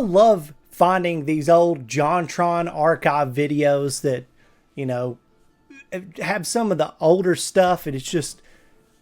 love finding these old JonTron archive videos that, you know, have some of the older stuff, and it's just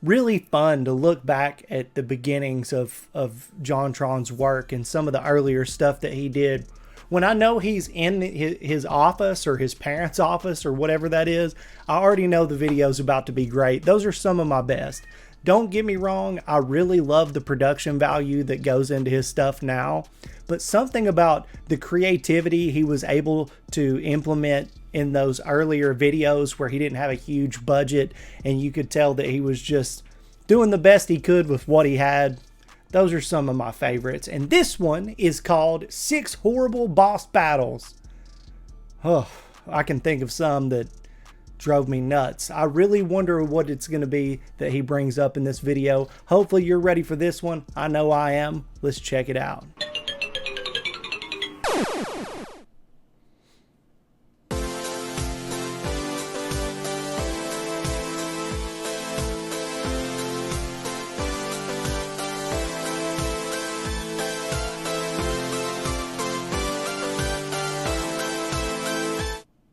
really fun to look back at the beginnings of JonTron's work and some of the earlier stuff that he did. When I know he's in his office or his parents' office or whatever that is, I already know the video's about to be great. Those are some of my best. Don't get me wrong, I really love the production value that goes into his stuff now, but something about the creativity he was able to implement in those earlier videos where he didn't have a huge budget and you could tell that he was just doing the best he could with what he had. Those are some of my favorites. And this one is called 6 Horrible Boss Battles. Oh, I can think of some that drove me nuts. I really wonder what it's going to be that he brings up in this video. Hopefully you're ready for this one. I know I am. Let's check it out.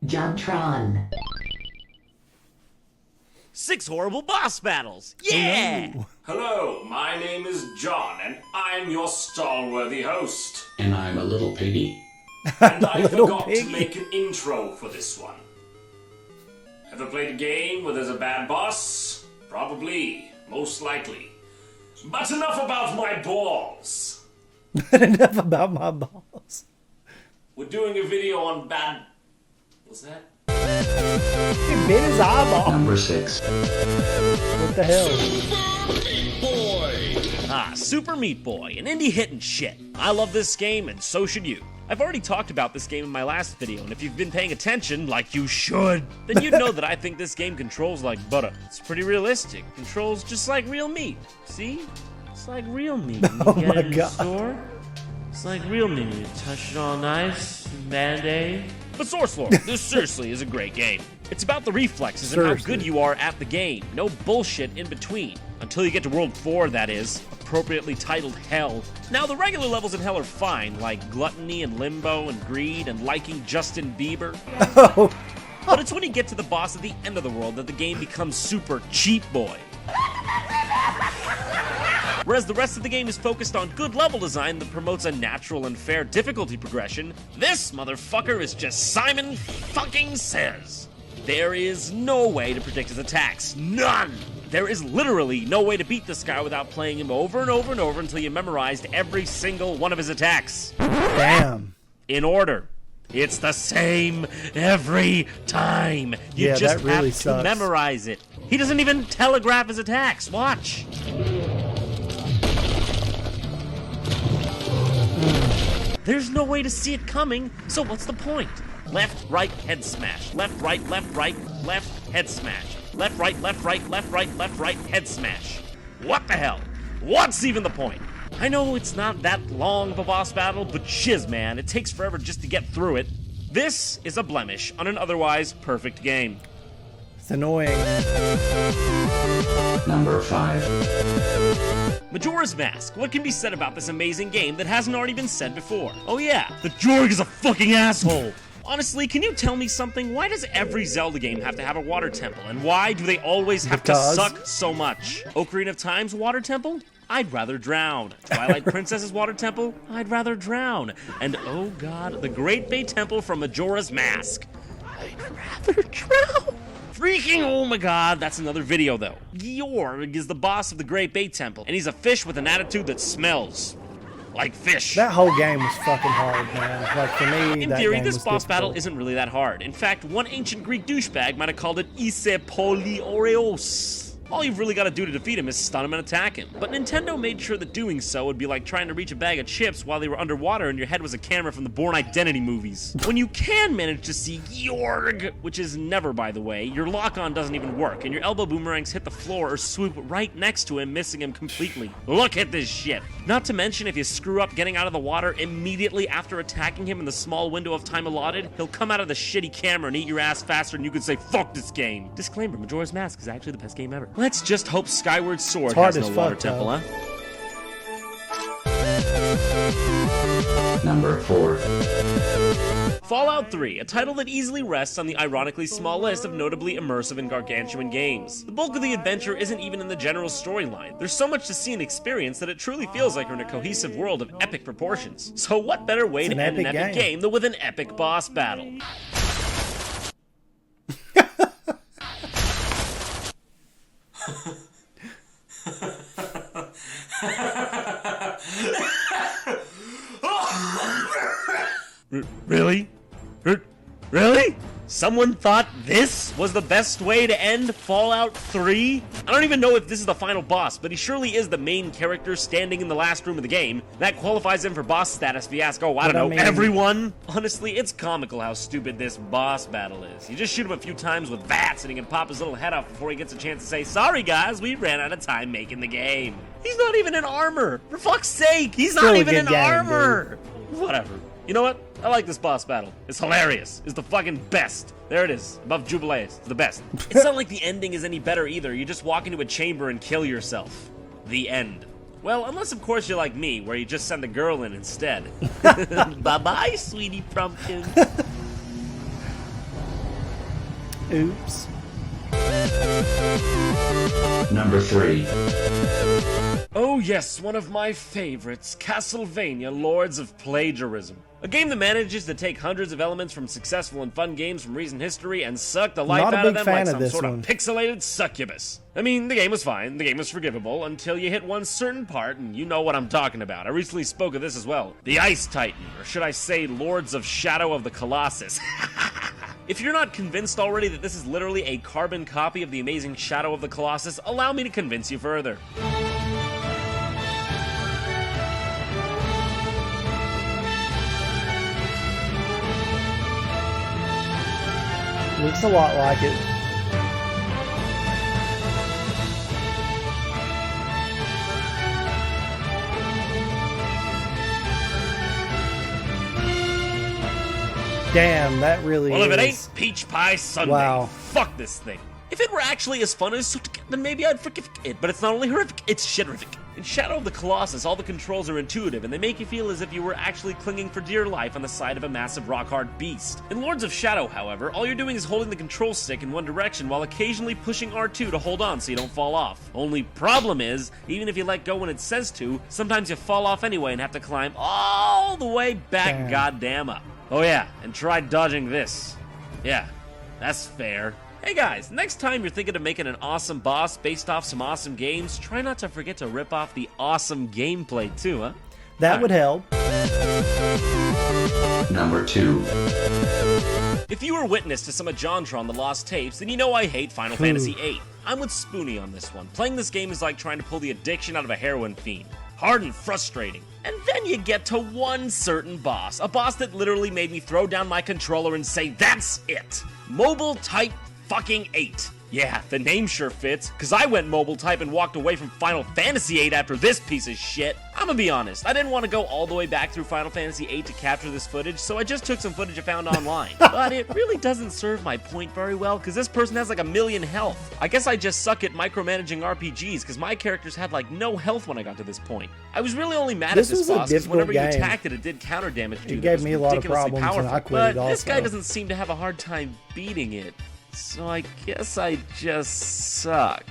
Jontron. 6 horrible boss battles. Yeah! Hello, my name is John, and I'm your stalworthy host. And I'm a little piggy. And I forgot to make an intro for this one. Ever played a game where there's a bad boss? Probably. Most likely. But enough about my balls. Enough about my balls. We're doing a video on bad... What's that? He bit his eyeball. Number 6. What the hell? Super Meat Boy, an indie hit and shit. I love this game, and so should you. I've already talked about this game in my last video, and if you've been paying attention, like you should, then you'd know that I think this game controls like butter. It's pretty realistic. Controls just like real meat. See? It's like real meat. Oh you my get it in the God. store. It's like real meat. You touch it all nice, Band-Aid. But Source Lord, this seriously is a great game. It's about the reflexes and how good you are at the game. No bullshit in between. Until you get to World 4, that is. Appropriately titled Hell. Now, the regular levels in Hell are fine, like Gluttony and Limbo and Greed and liking Justin Bieber. But it's when you get to the boss at the end of the world that the game becomes super cheap boy. Whereas the rest of the game is focused on good level design that promotes a natural and fair difficulty progression, this motherfucker is just Simon fucking Says. There is no way to predict his attacks. None! There is literally no way to beat this guy without playing him over and over and over until you memorized every single one of his attacks. Damn. In order. It's the same every time. You just really have to memorize it. He doesn't even telegraph his attacks. Watch. There's no way to see it coming, so what's the point? Left, right, head smash. Left, right, left, head smash. Left, right, left, right, head smash. What the hell? What's even the point? I know it's not that long of a boss battle, but shiz, man, it takes forever just to get through it. This is a blemish on an otherwise perfect game. It's annoying. Number 5. Majora's Mask. What can be said about this amazing game that hasn't already been said before? Oh yeah, the Jorg is a fucking asshole. Honestly, can you tell me something? Why does every Zelda game have to have a water temple? And why do they always have to suck so much? Ocarina of Time's water temple? I'd rather drown. Twilight Princess's water temple? I'd rather drown. And oh god, the Great Bay Temple from Majora's Mask. I'd rather drown. Freaking oh my god, that's another video though. Georg is the boss of the Great Bay Temple, and he's a fish with an attitude that smells like fish. That whole game was fucking hard, man. Like, for me, in theory, this boss battle isn't really that hard. In fact, one ancient Greek douchebag might have called it Ise Polyoreos. All you've really got to do to defeat him is stun him and attack him. But Nintendo made sure that doing so would be like trying to reach a bag of chips while they were underwater and your head was a camera from the Bourne Identity movies. When you can manage to see Georg, which is never, by the way, your lock-on doesn't even work, and your elbow boomerangs hit the floor or swoop right next to him, missing him completely. Look at this shit. Not to mention, if you screw up getting out of the water immediately after attacking him in the small window of time allotted, he'll come out of the shitty camera and eat your ass faster than you could say, fuck this game. Disclaimer, Majora's Mask is actually the best game ever. Let's just hope Skyward Sword has no water temple, huh? Number 4. Fallout 3, a title that easily rests on the ironically small list of notably immersive and gargantuan games. The bulk of the adventure isn't even in the general storyline. There's so much to see and experience that it truly feels like you're in a cohesive world of epic proportions. So what better way to end an epic game than with an epic boss battle? Really? Really? Someone thought this was the best way to end Fallout 3? I don't even know if this is the final boss, but he surely is the main character standing in the last room of the game. That qualifies him for boss status if you ask, I don't know, everyone? Honestly, it's comical how stupid this boss battle is. You just shoot him a few times with VATS and he can pop his little head off before he gets a chance to say, sorry guys, we ran out of time making the game. He's not even in armor! For fuck's sake, he's not even in armor! Whatever. You know what? I like this boss battle. It's hilarious. It's the fucking best. There it is. Above Jubilee. It's the best. It's not like the ending is any better either. You just walk into a chamber and kill yourself. The end. Well, unless of course you're like me, where you just send the girl in instead. Bye-bye, sweetie pumpkin. Oops. Number 3. Oh yes, one of my favorites, Castlevania Lords of Plagiarism. A game that manages to take hundreds of elements from successful and fun games from recent history and suck the life out of them like some sort of pixelated succubus. I mean, the game was fine, the game was forgivable, until you hit one certain part, and you know what I'm talking about. I recently spoke of this as well. The Ice Titan, or should I say Lords of Shadow of the Colossus. If you're not convinced already that this is literally a carbon copy of the amazing Shadow of the Colossus, allow me to convince you further. Looks a lot like it. Damn, that really Well, if it is. ain't Peach Pie Sundae, Wow. fuck this thing. If it were actually as fun as then maybe I'd forgive it, but it's not only horrific, it's shit-rific. In Shadow of the Colossus, all the controls are intuitive, and they make you feel as if you were actually clinging for dear life on the side of a massive rock-hard beast. In Lords of Shadow, however, all you're doing is holding the control stick in one direction while occasionally pushing R2 to hold on so you don't fall off. Only problem is, even if you let go when it says to, sometimes you fall off anyway and have to climb all the way back goddamn up. Oh yeah, and try dodging this. Yeah, that's fair. Hey guys, next time you're thinking of making an awesome boss based off some awesome games, try not to forget to rip off the awesome gameplay too, huh? That would help. Number 2. If you were witness to some of JonTron the Lost Tapes, then you know I hate Final Fantasy VIII. I'm with Spoonie on this one. Playing this game is like trying to pull the addiction out of a heroin fiend. Hard and frustrating. And then you get to one certain boss. A boss that literally made me throw down my controller and say, that's it! Mobile Type fucking 8. Yeah, the name sure fits, cause I went mobile type and walked away from Final Fantasy VIII after this piece of shit. I'ma be honest, I didn't want to go all the way back through Final Fantasy VIII to capture this footage, so I just took some footage I found online. But it really doesn't serve my point very well, cause this person has like 1,000,000 health. I guess I just suck at micromanaging RPGs, cause my characters had like no health when I got to this point. I was really only mad at this boss because whenever you attacked it, it did counter damage to it. It gave me a lot of problems and I quit it also. But this guy doesn't seem to have a hard time beating it. So I guess I just suck.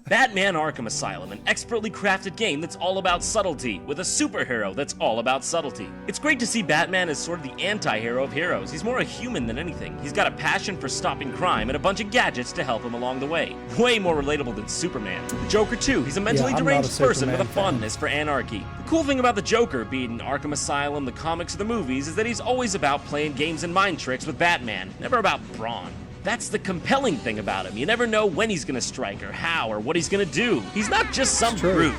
Batman Arkham Asylum, an expertly crafted game that's all about subtlety, with a superhero that's all about subtlety. It's great to see Batman as sort of the anti-hero of heroes. He's more a human than anything. He's got a passion for stopping crime and a bunch of gadgets to help him along the way. Way more relatable than Superman. The Joker too, he's a mentally deranged person with a fondness for anarchy. The cool thing about the Joker, be it in Arkham Asylum, the comics, or the movies, is that he's always about playing games and mind tricks with Batman, never about brawn. That's the compelling thing about him. You never know when he's gonna strike, or how, or what he's gonna do. He's not just some brute.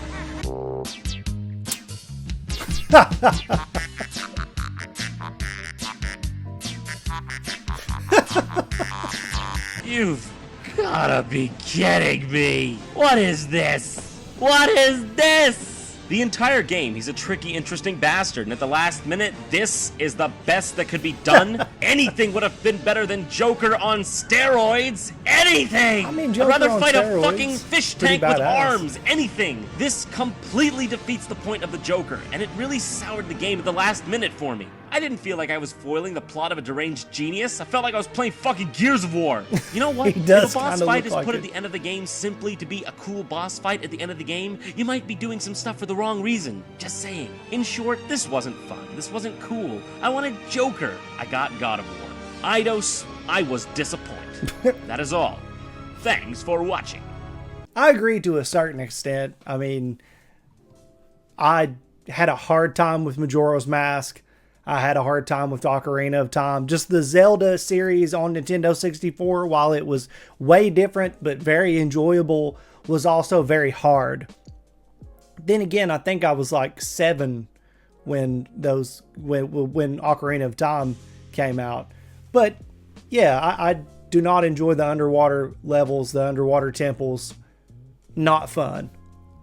You've gotta be kidding me. What is this? What is this? The entire game, he's a tricky, interesting bastard, and at the last minute, this is the best that could be done. Anything would have been better than Joker on steroids. Anything! I mean, I'd Joker rather on fight steroids, a fucking fish pretty tank with badass. arms. Anything. This completely defeats the point of the Joker, and it really soured the game at the last minute for me. I didn't feel like I was foiling the plot of a deranged genius. I felt like I was playing fucking Gears of War. You know what? He does If a boss kinda fight look is like put it. at the end of the game simply to be a cool boss fight at the end of the game, you might be doing some stuff for the wrong reason. Just saying. In short, this wasn't fun. This wasn't cool. I wanted Joker. I got God of War. Eidos, I was disappointed. That is all. Thanks for watching. I agree to a certain extent. I mean, I had a hard time with Majora's Mask. I had a hard time with Ocarina of Time. Just the Zelda series on Nintendo 64, while it was way different but very enjoyable, was also very hard. Then again, I think I was like 7 when Ocarina of Time came out. But yeah, I do not enjoy the underwater levels, the underwater temples. Not fun.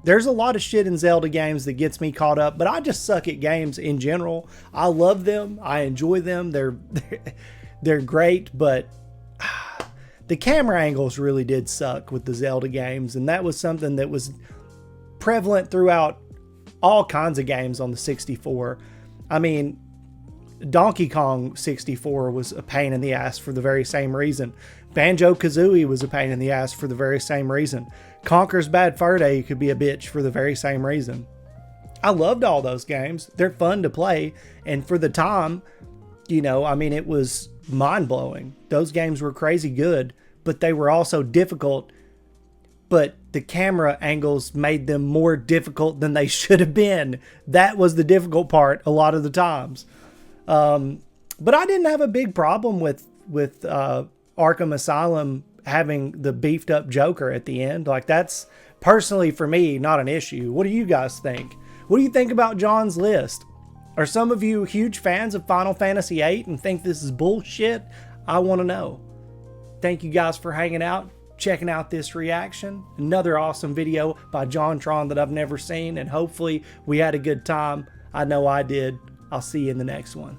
There's a lot of shit in Zelda games that gets me caught up, but I just suck at games in general. I love them. I enjoy them. They're great, but the camera angles really did suck with the Zelda games, and that was something that was prevalent throughout all kinds of games on the 64. I mean, Donkey Kong 64 was a pain in the ass for the very same reason. Banjo-Kazooie was a pain in the ass for the very same reason. Conker's Bad Fur Day could be a bitch for the very same reason. I loved all those games. They're fun to play, and for the time, you know, I mean, it was mind-blowing. Those games were crazy good, but they were also difficult, but the camera angles made them more difficult than they should have been. That was the difficult part a lot of the times. But I didn't have a big problem with Arkham Asylum having the beefed up Joker at the end. Like, that's personally for me not an issue. What do you guys think? What do you think about John's list? Are some of you huge fans of Final Fantasy VIII and think this is bullshit? I want to know. Thank you guys for hanging out, checking out this reaction. Another awesome video by JonTron that I've never seen, and hopefully we had a good time. I know I did. I'll see you in the next one.